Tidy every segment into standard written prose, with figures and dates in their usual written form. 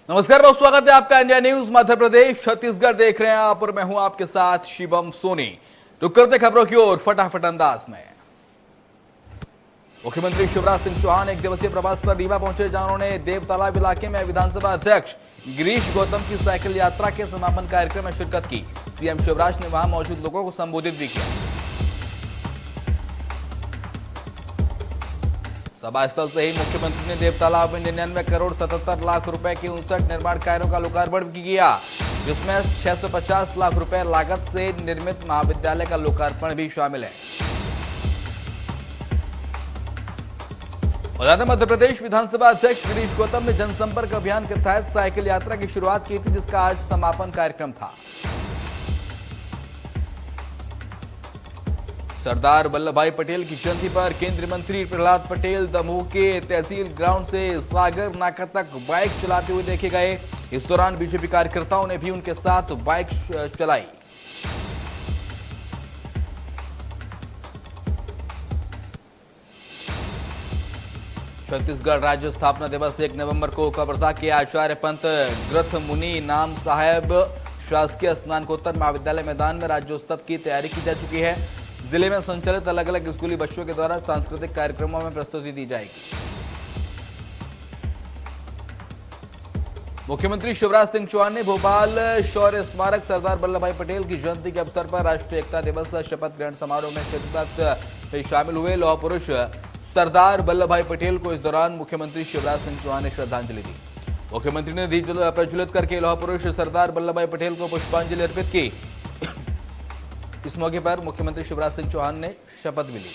नमस्कार दोस्तों, स्वागत है आपका इंडिया न्यूज मध्य प्रदेश छत्तीसगढ़ देख रहे हैं आप और मैं हूं आपके साथ शिवम सोनी। रुक करते खबरों की ओर फटाफट अंदाज में। मुख्यमंत्री शिवराज सिंह चौहान एक दिवसीय प्रवास पर रीवा पहुंचे, जहां उन्होंने देवतालाब इलाके में विधानसभा अध्यक्ष गिरीश गौतम की साइकिल यात्रा के समापन कार्यक्रम में शिरकत की। सीएम शिवराज ने वहां मौजूद लोगों को संबोधित भी किया। सभा स्थल से ही मुख्यमंत्री ने देवतालाब में 99 करोड़ 77 लाख रुपए के 59 निर्माण कार्यों का लोकार्पण भी किया, जिसमें 650 लाख रुपए लागत से निर्मित महाविद्यालय का लोकार्पण भी शामिल है। बता दें, मध्य प्रदेश विधानसभा अध्यक्ष गिरीश गौतम ने जनसंपर्क अभियान के तहत साइकिल यात्रा की शुरुआत की थी, जिसका आज समापन कार्यक्रम था। सरदार वल्लभ भाई पटेल की जयंती पर केंद्रीय मंत्री प्रहलाद पटेल दमोह के तहसील ग्राउंड से सागर नाका तक बाइक चलाते हुए देखे गए। इस दौरान बीजेपी कार्यकर्ताओं ने भी उनके साथ बाइक चलाई। छत्तीसगढ़ राज्य स्थापना दिवस 1 नवंबर को कवर्धा के आचार्य पंत ग्रथ मुनि नाम साहेब शासकीय स्नातकोत्तर महाविद्यालय मैदान में राज्योत्सव की तैयारी की जा चुकी है। जिले में संचालित अलग अलग स्कूली बच्चों के द्वारा सांस्कृतिक कार्यक्रमों में प्रस्तुति दी जाएगी। मुख्यमंत्री शिवराज सिंह चौहान ने भोपाल शौर्य स्मारक सरदार वल्लभ भाई पटेल की जयंती के अवसर पर राष्ट्रीय एकता दिवस शपथ ग्रहण समारोह में शिरकत शामिल हुए लौह पुरुष सरदार वल्लभ भाई पटेल को इस दौरान मुख्यमंत्री शिवराज सिंह चौहान ने श्रद्धांजलि दी। मुख्यमंत्री ने दीप प्रज्वलित करके लौह पुरुष सरदार वल्लभ भाई पटेल को पुष्पांजलि अर्पित की। इस मौके पर मुख्यमंत्री शिवराज सिंह चौहान ने शपथ भी ली।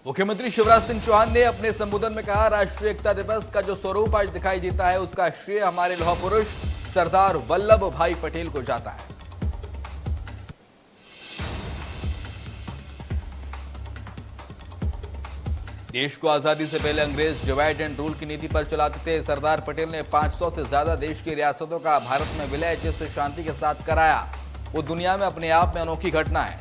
मुख्यमंत्री शिवराज सिंह चौहान ने अपने संबोधन में कहा, राष्ट्रीय एकता दिवस का जो स्वरूप आज दिखाई देता है, उसका श्रेय हमारे लौह पुरुष सरदार वल्लभ भाई पटेल को जाता है। देश को आजादी से पहले अंग्रेज डिवाइड एंड रूल की नीति पर चलाते थे। सरदार पटेल ने 500 से ज्यादा देश की रियासतों का भारत में विलय जिस शांति के साथ कराया, वो दुनिया में अपने आप में अनोखी घटना है।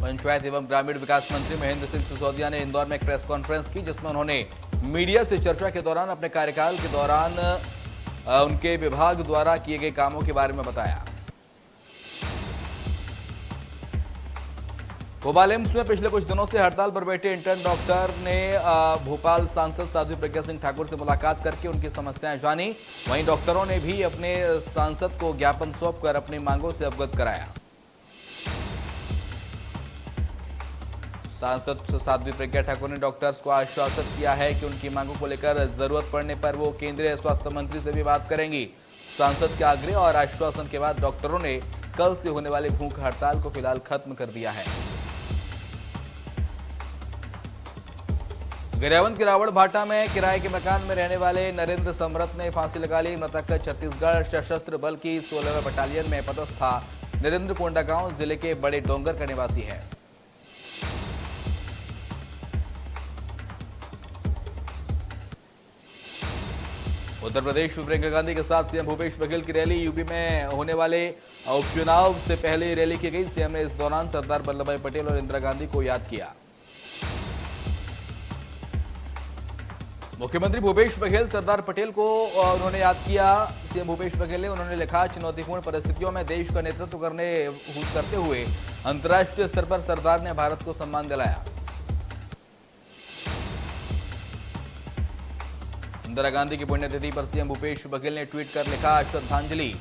पंचायत एवं ग्रामीण विकास मंत्री महेंद्र सिंह सिसोदिया ने इंदौर में एक प्रेस कॉन्फ्रेंस की, जिसमें उन्होंने मीडिया से चर्चा के दौरान अपने कार्यकाल के दौरान उनके विभाग द्वारा किए गए कामों के बारे में बताया। भोपाल एम्स में पिछले कुछ दिनों से हड़ताल पर बैठे इंटर्न डॉक्टर ने भोपाल सांसद साध्वी प्रज्ञा सिंह ठाकुर से मुलाकात करके उनकी समस्याएं जानी। वहीं डॉक्टरों ने भी अपने सांसद को ज्ञापन सौंपकर अपनी मांगों से अवगत कराया। सांसद साध्वी प्रज्ञा ठाकुर ने डॉक्टर्स को आश्वासित किया है कि उनकी मांगों को लेकर जरूरत पड़ने पर वो केंद्रीय स्वास्थ्य मंत्री से भी बात करेंगी। सांसद के आग्रह और आश्वासन के बाद डॉक्टरों ने कल से होने वाली भूख हड़ताल को फिलहाल खत्म कर दिया है। गरियाबंद के रावण भाटा में किराए के मकान में रहने वाले नरेंद्र समरत ने फांसी लगा ली। मृतक छत्तीसगढ़ सशस्त्र बल की 16वें बटालियन में पदस्थ था। नरेंद्र कोंडागांव जिले के बड़े डोंगर का निवासी है। उत्तर प्रदेश में प्रियंका गांधी के साथ सीएम भूपेश बघेल की रैली। यूपी में होने वाले उपचुनाव से पहले रैली की गई। सीएम ने इस दौरान सरदार वल्लभ भाई पटेल और इंदिरा गांधी को याद किया। मुख्यमंत्री भूपेश बघेल सरदार पटेल को उन्होंने याद किया। सीएम भूपेश बघेल ने उन्होंने लिखा, चुनौतीपूर्ण परिस्थितियों में देश का नेतृत्व करते हुए अंतर्राष्ट्रीय स्तर पर सरदार ने भारत को सम्मान दिलाया। इंदिरा गांधी की पुण्यतिथि पर सीएम भूपेश बघेल ने ट्वीट कर लिखा, श्रद्धांजलि।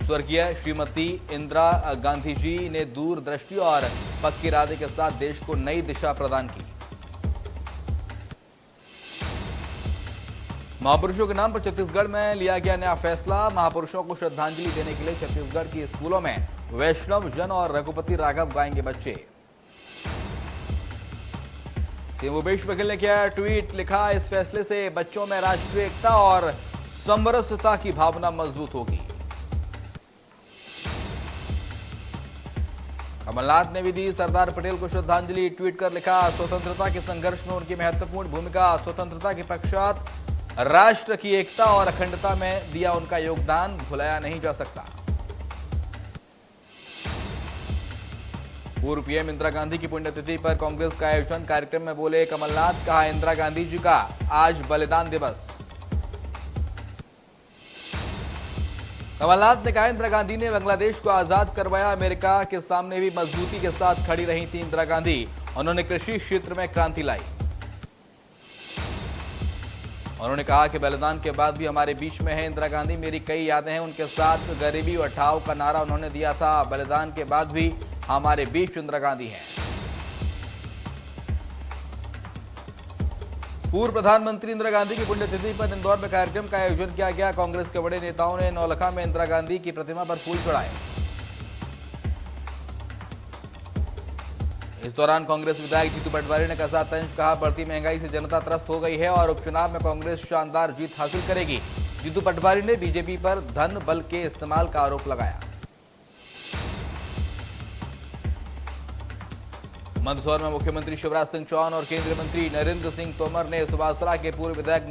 स्वर्गीय श्रीमती इंदिरा गांधी जी ने दूरदृष्टि और पक्के इरादे के साथ देश को नई दिशा प्रदान की। महापुरुषों के नाम पर छत्तीसगढ़ में लिया गया नया फैसला। महापुरुषों को श्रद्धांजलि देने के लिए छत्तीसगढ़ की स्कूलों में वैष्णव जन और रघुपति राघव गाएंगे बच्चे। सीएम भूपेश बघेल ने किया ट्वीट, लिखा, इस फैसले से बच्चों में राष्ट्रीय एकता और समरसता की भावना मजबूत होगी। कमलनाथ ने भी दी सरदार पटेल को श्रद्धांजलि। ट्वीट कर लिखा, स्वतंत्रता के संघर्ष में उनकी महत्वपूर्ण भूमिका, स्वतंत्रता के पश्चात राष्ट्र की एकता और अखंडता में दिया उनका योगदान भुलाया नहीं जा सकता। पूर्व पीएम इंदिरा गांधी की पुण्यतिथि पर कांग्रेस का आयोजन, कार्यक्रम में बोले कमलनाथ, कहा इंदिरा गांधी जी का आज बलिदान दिवस। कमलनाथ ने कहा इंदिरा गांधी ने बांग्लादेश को आजाद करवाया, अमेरिका के सामने भी मजबूती के साथ खड़ी रही थी इंदिरा गांधी, उन्होंने कृषि क्षेत्र में क्रांति लाई। उन्होंने कहा कि बलिदान के बाद भी हमारे बीच में है इंदिरा गांधी, मेरी कई यादें हैं उनके साथ, गरीबी और हटाओ का नारा उन्होंने दिया था, बलिदान के बाद भी हमारे बीच इंदिरा गांधी हैं। पूर्व प्रधानमंत्री इंदिरा गांधी की पुण्यतिथि पर इंदौर में कार्यक्रम का आयोजन किया गया। कांग्रेस के बड़े नेताओं ने नौलखा में इंदिरा गांधी की प्रतिमा पर फूल चढ़ाए। इस दौरान कांग्रेस विधायक जीतू पटवारी ने कसा तंज, कहा बढ़ती महंगाई से जनता त्रस्त हो गई है और उपचुनाव में कांग्रेस शानदार जीत हासिल करेगी। जीतू पटवारी ने बीजेपी पर धन बल के इस्तेमाल का आरोप लगाया। मंदसौर में मुख्यमंत्री शिवराज सिंह चौहान और केंद्रीय मंत्री नरेंद्र सिंह तोमर ने सुबासरा के पूर्व विधायक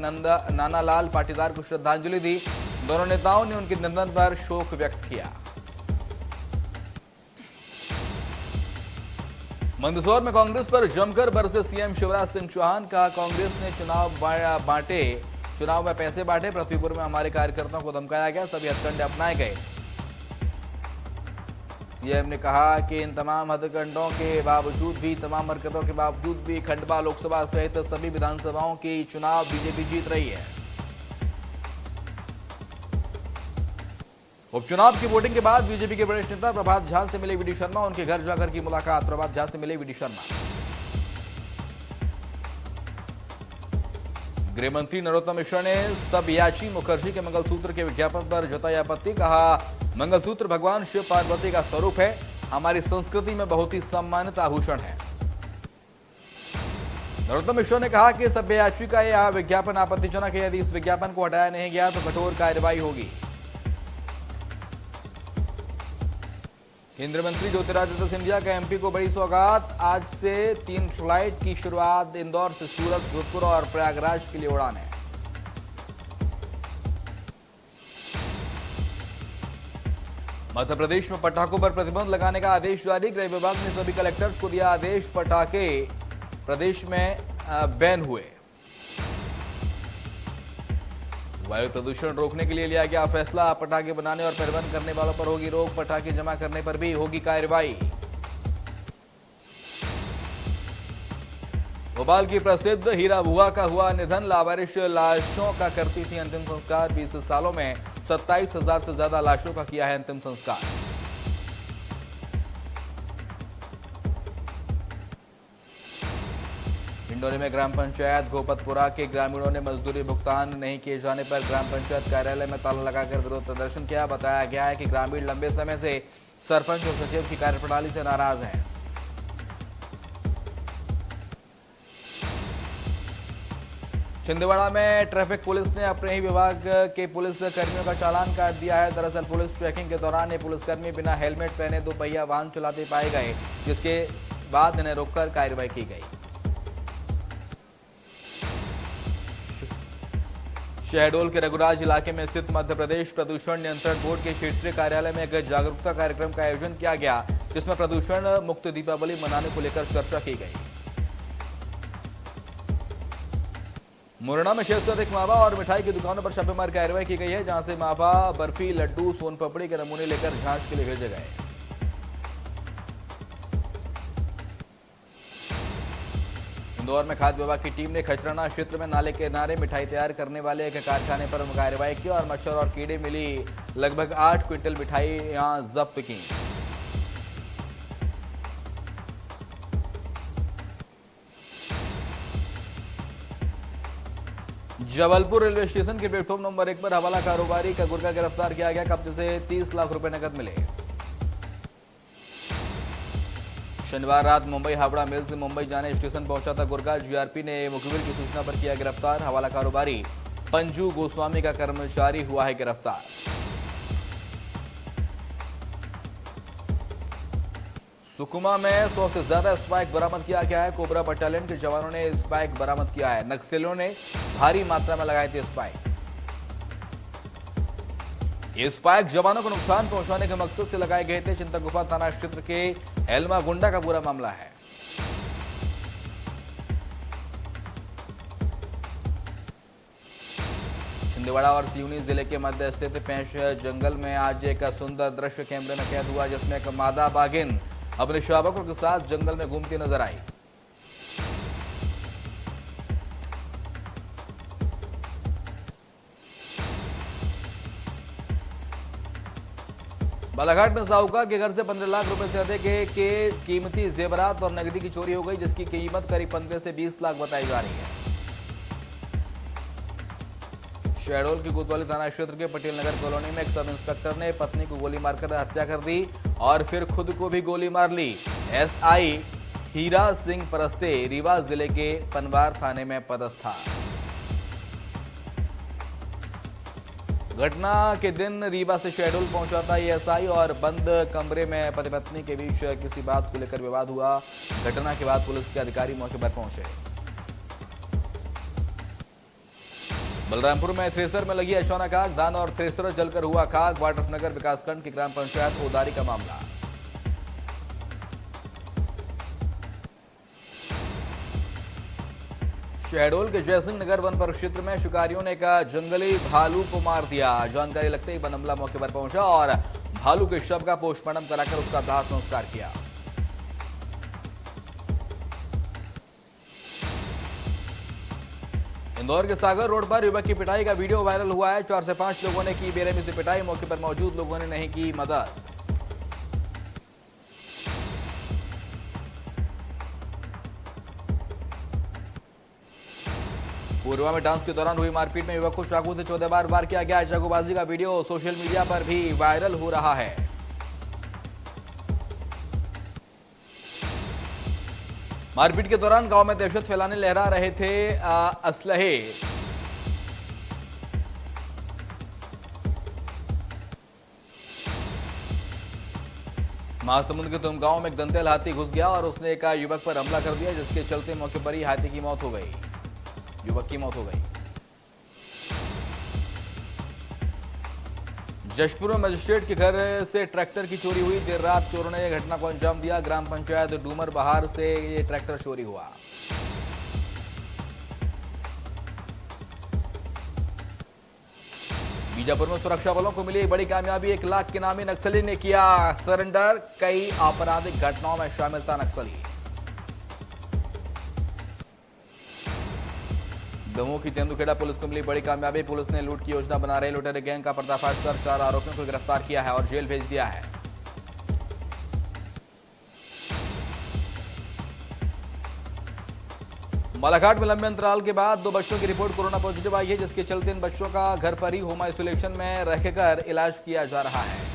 नानालाल पाटीदार को श्रद्धांजलि दी। दोनों नेताओं ने उनके निधन पर शोक व्यक्त किया। मंदसौर में कांग्रेस पर जमकर बरसे सीएम शिवराज सिंह चौहान, कहा कांग्रेस ने चुनाव में पैसे बांटे, पृथ्वीपुर में हमारे कार्यकर्ताओं को धमकाया गया, सभी हथकंडे अपनाए गए। सीएम ने कहा कि इन तमाम हथकंडों के बावजूद भी, तमाम हरकतों के बावजूद भी खंडवा लोकसभा सहित सभी विधानसभाओं की चुनाव बीजेपी जीत रही है। उपचुनाव की वोटिंग के बाद बीजेपी के वरिष्ठ नेता प्रभात झा से मिले वीडी शर्मा, उनके घर जाकर की मुलाकात, प्रभात झा से मिले वीडी शर्मा। गृह मंत्री नरोत्तम मिश्रा ने सब्याची मुखर्जी के मंगलसूत्र के विज्ञापन पर जताई आपत्ति, कहा मंगलसूत्र भगवान शिव पार्वती का स्वरूप है, हमारी संस्कृति में बहुत ही सम्मानित आभूषण है। नरोत्तम मिश्रा ने कहा कि सब्याची का यह विज्ञापन आपत्तिजनक है, यदि इस विज्ञापन को हटाया नहीं गया तो कठोर कार्रवाई होगी। केंद्रीय मंत्री ज्योतिरादित्य सिंधिया का एमपी को बड़ी सौगात, आज से 3 फ्लाइट की शुरुआत, इंदौर से सूरत, जोधपुर और प्रयागराज के लिए उड़ान है। मध्य प्रदेश में पटाखों पर प्रतिबंध लगाने का आदेश जारी, गृह विभाग ने सभी कलेक्टर्स को दिया आदेश, पटाखे प्रदेश में बैन हुए। वायु प्रदूषण रोकने के लिए लिया गया फैसला, पटाखे बनाने और परिवहन करने वालों पर होगी रोक, पटाखे जमा करने पर भी होगी कार्रवाई। भोपाल की प्रसिद्ध हीरा बुआ का हुआ निधन, लावारिश लाशों का करती थी अंतिम संस्कार, 20 सालों में 27,000 से ज्यादा लाशों का किया है अंतिम संस्कार। डिंडोरी में ग्राम पंचायत गोपतपुरा के ग्रामीणों ने मजदूरी भुगतान नहीं किए जाने पर ग्राम पंचायत कार्यालय में ताला लगाकर विरोध प्रदर्शन किया। बताया गया है कि ग्रामीण लंबे समय से सरपंच और सचिव की कार्यप्रणाली से नाराज हैं। छिंदवाड़ा में ट्रैफिक पुलिस ने अपने ही विभाग के पुलिस कर्मियों का चालान काट दिया है। दरअसल पुलिस चेकिंग के दौरान ये पुलिसकर्मी बिना हेलमेट पहने 2 पहिया वाहन चलाते पाए गए, जिसके बाद इन्हें रोककर कार्रवाई की गई। शहडोल के रघुराज इलाके में स्थित मध्य प्रदेश प्रदूषण नियंत्रण बोर्ड के क्षेत्रीय कार्यालय में एक जागरूकता कार्यक्रम का आयोजन किया गया, जिसमें प्रदूषण मुक्त दीपावली मनाने को लेकर चर्चा की गई। मुरैना में 6 से अधिक मावा और मिठाई की दुकानों पर छापेमार कार्रवाई की गई है, जहां से मावा, बर्फी, लड्डू, सोन पापड़ी के नमूने लेकर जांच के लिए भेजे गए। इंदौर में खाद्य विभाग की टीम ने खचराना क्षेत्र में नाले के किनारे मिठाई तैयार करने वाले एक कारखाने पर कार्रवाई की और मच्छर और कीड़े मिली लगभग 8 क्विंटल मिठाई यहां जब्त की। जबलपुर रेलवे स्टेशन के प्लेटफॉर्म नंबर 1 पर हवाला कारोबारी का गुर्गा गिरफ्तार किया गया, कब्जे से 30 लाख रुपए नकद मिले। शनिवार रात मुंबई हावड़ा मेल से मुंबई जाने स्टेशन पहुंचा था गुर्गा, जीआरपी ने मुखबिर की सूचना पर किया गिरफ्तार। हवाला कारोबारी पंजू गोस्वामी का कर्मचारी हुआ है गिरफ्तार। सुकमा में 100 से ज्यादा स्पाइक बरामद किया गया है। कोबरा बटालियन के जवानों ने स्पाइक बरामद किया है। नक्सलियों ने भारी मात्रा में लगाए थे स्पाइक। ये स्पाइक जवानों को नुकसान पहुंचाने के मकसद से लगाए गए थे। चिंतागुफा थाना क्षेत्र के एलमा गुंडा का पूरा मामला है। छिंदवाड़ा और सिवनी जिले के मध्य स्थित पेंच जंगल में आज एक सुंदर दृश्य कैमरे में कैद हुआ, जिसमें एक मादा बाघिन अपने शावकों के साथ जंगल में घूमती नजर आई। बालाघाट में साहूकार के घर से 15 लाख रुपए से अधिक के कीमती जेवरात और नकदी की चोरी हो गई, जिसकी कीमत करीब 15 से 20 लाख बताई जा रही है। शहडोल की कोतवाली थाना क्षेत्र के पटेल नगर कॉलोनी में एक सब इंस्पेक्टर ने पत्नी को गोली मारकर हत्या कर दी और फिर खुद को भी गोली मार ली। एसआई हीरा सिंह परस्ते रीवा जिले के पनवार थाने में पदस्थ था। घटना के दिन रीवा से शहडोल पहुंचा था एएसआई और बंद कमरे में पति पत्नी के बीच किसी बात को लेकर विवाद हुआ। घटना के बाद पुलिस के अधिकारी मौके पर पहुंचे। बलरामपुर में थ्रेसर में लगी अचानक आग, धान और थ्रेसर जलकर हुआ खाक। वाड्रफनगर विकासखंड की ग्राम पंचायत ओदारी का मामला। शहडोल के जयसिंह नगर वन परिक्षेत्र में शिकारियों ने एक जंगली भालू को मार दिया। जानकारी लगते ही वन अमला मौके पर पहुंचा और भालू के शव का पोस्टमार्टम कराकर उसका दाह संस्कार किया। इंदौर के सागर रोड पर युवक की पिटाई का वीडियो वायरल हुआ है। 4 से 5 लोगों ने की बेरहमी से पिटाई, मौके पर मौजूद लोगों ने नहीं की मदद। पूर्वा में डांस के दौरान हुई मारपीट में युवक को चाकू से 14 बार वार किया गया। चाकूबाजी का वीडियो सोशल मीडिया पर भी वायरल हो रहा है। मारपीट के दौरान गांव में दहशत फैलाने लहरा रहे थे असलहे। महासमुंद के तुम गांव में एक दंतेल हाथी घुस गया और उसने एक युवक पर हमला कर दिया, जिसके चलते मौके पर ही हाथी की मौत हो गई, युवक की मौत हो गई। जशपुर में मजिस्ट्रेट के घर से ट्रैक्टर की चोरी हुई। देर रात चोरों ने यह घटना को अंजाम दिया। ग्राम पंचायत डूमर बहार से ये ट्रैक्टर चोरी हुआ। बीजापुर में सुरक्षा बलों को मिली बड़ी कामयाबी। 1 लाख के नामी नक्सली ने किया सरेंडर। कई आपराधिक घटनाओं में शामिल था नक्सली। दमोह की तेंदुखेड़ा पुलिस को मिली बड़ी कामयाबी। पुलिस ने लूट की योजना बना रहे लुटेरे गैंग का पर्दाफाश कर 4 आरोपियों को गिरफ्तार किया है और जेल भेज दिया है। बालाघाट में लंबे अंतराल के बाद 2 बच्चों की रिपोर्ट कोरोना पॉजिटिव आई है, जिसके चलते इन बच्चों का घर पर ही होम आइसोलेशन में रहकर इलाज किया जा रहा है।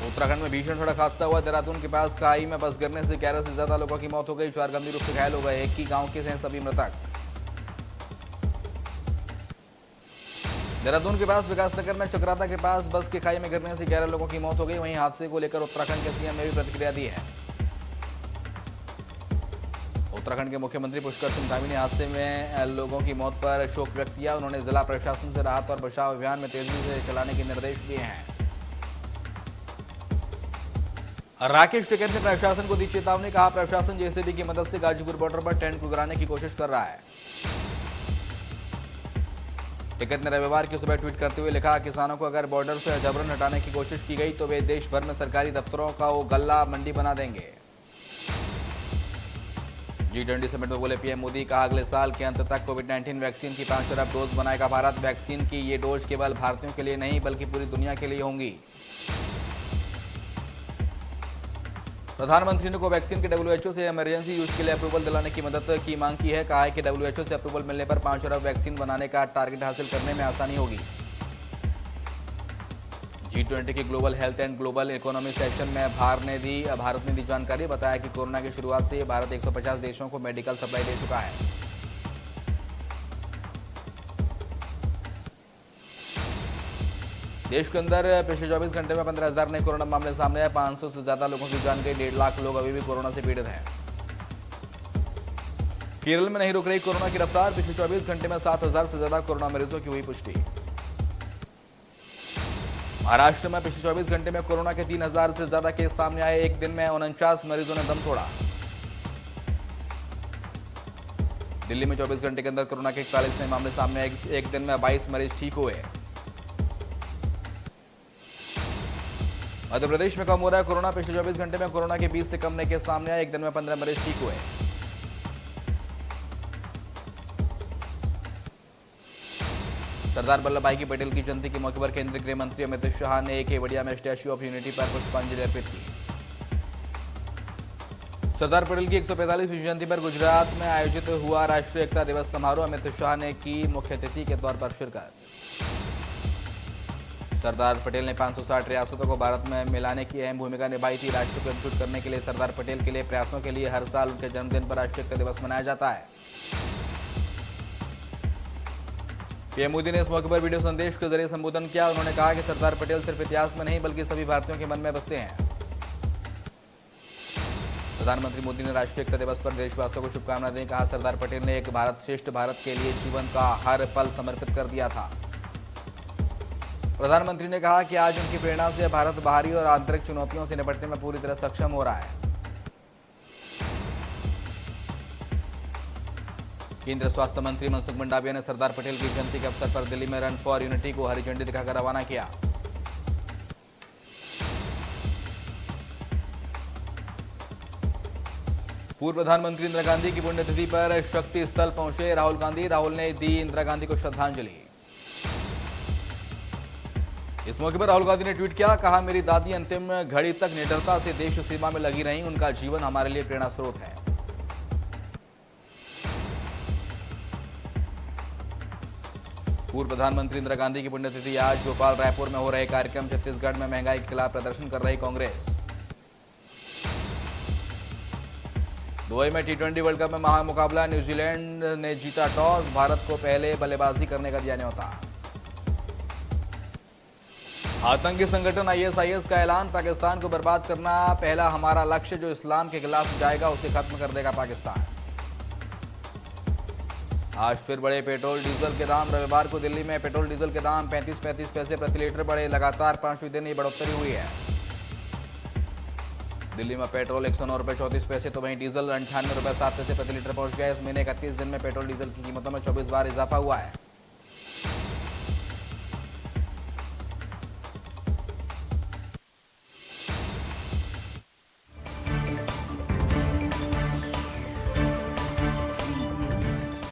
उत्तराखंड में भीषण सड़क हादसा हुआ। देहरादून के पास खाई में बस गिरने से 11 से ज्यादा लोगों की मौत हो गई। 4 गंभीर रूप से घायल हो गए। एक ही गांव के हैं सभी मृतक। देहरादून के पास विकासनगर में चक्राता के पास बस के खाई में गिरने से 11 लोगों की मौत हो गई। वहीं हादसे को लेकर उत्तराखंड के सीएम ने भी प्रतिक्रिया दी है। उत्तराखंड के मुख्यमंत्री पुष्कर सिंह धामी ने हादसे में लोगों की मौत पर शोक व्यक्त किया। उन्होंने जिला प्रशासन से राहत और बचाव अभियान में तेजी से चलाने के निर्देश दिए हैं। राकेश टिकैत ने प्रशासन को दी चेतावनी। कहा, प्रशासन जेसीबी की मदद से गाजीपुर बॉर्डर पर टेंट को गिराने की कोशिश कर रहा है। टिकैत ने रविवार की सुबह ट्वीट करते हुए लिखा, किसानों को अगर बॉर्डर से जबरन हटाने की कोशिश की गई तो वे देश भर में सरकारी दफ्तरों का वो गल्ला मंडी बना देंगे। G20 समिट में बोले पीएम मोदी। कहा, अगले साल के अंत तक कोविड-19 वैक्सीन की 5 अरब डोज बनाएगा भारत। वैक्सीन की ये डोज केवल भारतीयों के लिए नहीं बल्कि पूरी दुनिया के लिए होंगी। प्रधानमंत्री ने कोवैक्सीन के WHO से इमरजेंसी यूज के लिए अप्रूवल दिलाने की मदद की मांग की है। कहा है कि WHO से अप्रूवल मिलने पर 5 अरब वैक्सीन बनाने का टारगेट हासिल करने में आसानी होगी। G20 की global health and global economy section में भारत ने दी जानकारी। बताया कि कोरोना की शुरुआत से भारत 150 देशों को मेडिकल सप्लाई दे चुका है। देश के अंदर पिछले 24 घंटे में 15,000 नए कोरोना मामले सामने आए। 500 से ज्यादा लोगों की जान गई। 1.5 लाख लोग अभी भी कोरोना से पीड़ित हैं। केरल में नहीं रुक रही कोरोना की रफ्तार। पिछले 24 घंटे में 7,000 से ज्यादा कोरोना मरीजों की हुई पुष्टि। महाराष्ट्र में पिछले 24 घंटे में कोरोना के 3,000 से ज्यादा केस सामने आए। एक दिन में 49 मरीजों ने दम तोड़ा। दिल्ली में 24 घंटे के अंदर कोरोना के 41 नए मामले सामने आए। एक दिन में 22 मरीज ठीक हुए। मध्य प्रदेश में कम हो रहा है कोरोना। पिछले 24 घंटे में कोरोना के 20 से कम नए केस सामने आए। एक दिन में 15 मरीज ठीक हुए। सरदार वल्लभ भाई की पटेल की जयंती के मौके पर केंद्रीय गृह मंत्री अमित शाह ने केवड़िया में स्टैच्यू ऑफ यूनिटी पर पुष्पांजलि अर्पित की। सरदार पटेल की 145वीं जयंती पर गुजरात में आयोजित हुआ राष्ट्रीय एकता दिवस समारोह। अमित शाह ने की मुख्य अतिथि के तौर पर शिरकत। सरदार पटेल ने 560 रियासतों को भारत में मिलाने की अहम भूमिका निभाई थी। राष्ट्र को एकजुट करने के लिए सरदार पटेल के लिए प्रयासों के लिए हर साल उनके जन्मदिन पर राष्ट्रीय एकता दिवस मनाया जाता है। पीएम मोदी ने इस मौके पर वीडियो संदेश के जरिए संबोधन किया। उन्होंने कहा कि सरदार पटेल सिर्फ इतिहास में नहीं बल्कि सभी भारतीयों के मन में बसते हैं। प्रधानमंत्री मोदी ने राष्ट्रीय एकता दिवस पर देशवासियों को शुभकामनाएं दी। कहा, सरदार पटेल ने एक भारत श्रेष्ठ भारत के लिए जीवन का हर पल समर्पित कर दिया था। प्रधानमंत्री ने कहा कि आज उनकी प्रेरणा से भारत बाहरी और आंतरिक चुनौतियों से निपटने में पूरी तरह सक्षम हो रहा है। केंद्रीय स्वास्थ्य मंत्री मनसुख मंडाविया ने सरदार पटेल की जयंती के अवसर पर दिल्ली में रन फॉर यूनिटी को हरी झंडी दिखाकर रवाना किया। पूर्व प्रधानमंत्री इंदिरा गांधी की पुण्यतिथि पर शक्ति स्थल पहुंचे राहुल गांधी। राहुल ने दी इंदिरा गांधी को श्रद्धांजलि। इस मौके पर राहुल गांधी ने ट्वीट किया। कहा, मेरी दादी अंतिम घड़ी तक निडरता से देश सेवा में लगी रहीं। उनका जीवन हमारे लिए प्रेरणा स्रोत है। पूर्व प्रधानमंत्री इंदिरा गांधी की पुण्यतिथि आज भोपाल रायपुर में हो रहे कार्यक्रम। छत्तीसगढ़ में महंगाई के खिलाफ प्रदर्शन कर रही कांग्रेस। दुबई में टी20 वर्ल्ड कप में महामुकाबला। न्यूजीलैंड ने जीता टॉस। भारत को पहले बल्लेबाजी करने का दिया न्योता। आतंकी संगठन आईएसआईएस का ऐलान। पाकिस्तान को बर्बाद करना पहला हमारा लक्ष्य। जो इस्लाम के खिलाफ जाएगा उसे खत्म कर देगा पाकिस्तान। आज फिर बढ़े पेट्रोल डीजल के दाम। रविवार को दिल्ली में पेट्रोल डीजल के दाम 35 पैसे प्रति लीटर बढ़े। लगातार 5वें दिन ये बढ़ोतरी हुई है। दिल्ली में पेट्रोल 109 रुपये 34 पैसे तो वहीं डीजल 98 रुपये 7 पैसे प्रति लीटर पहुंच गया। इस महीने 31 दिन में पेट्रोल डीजल की कीमतों में 24 बार इजाफा हुआ है।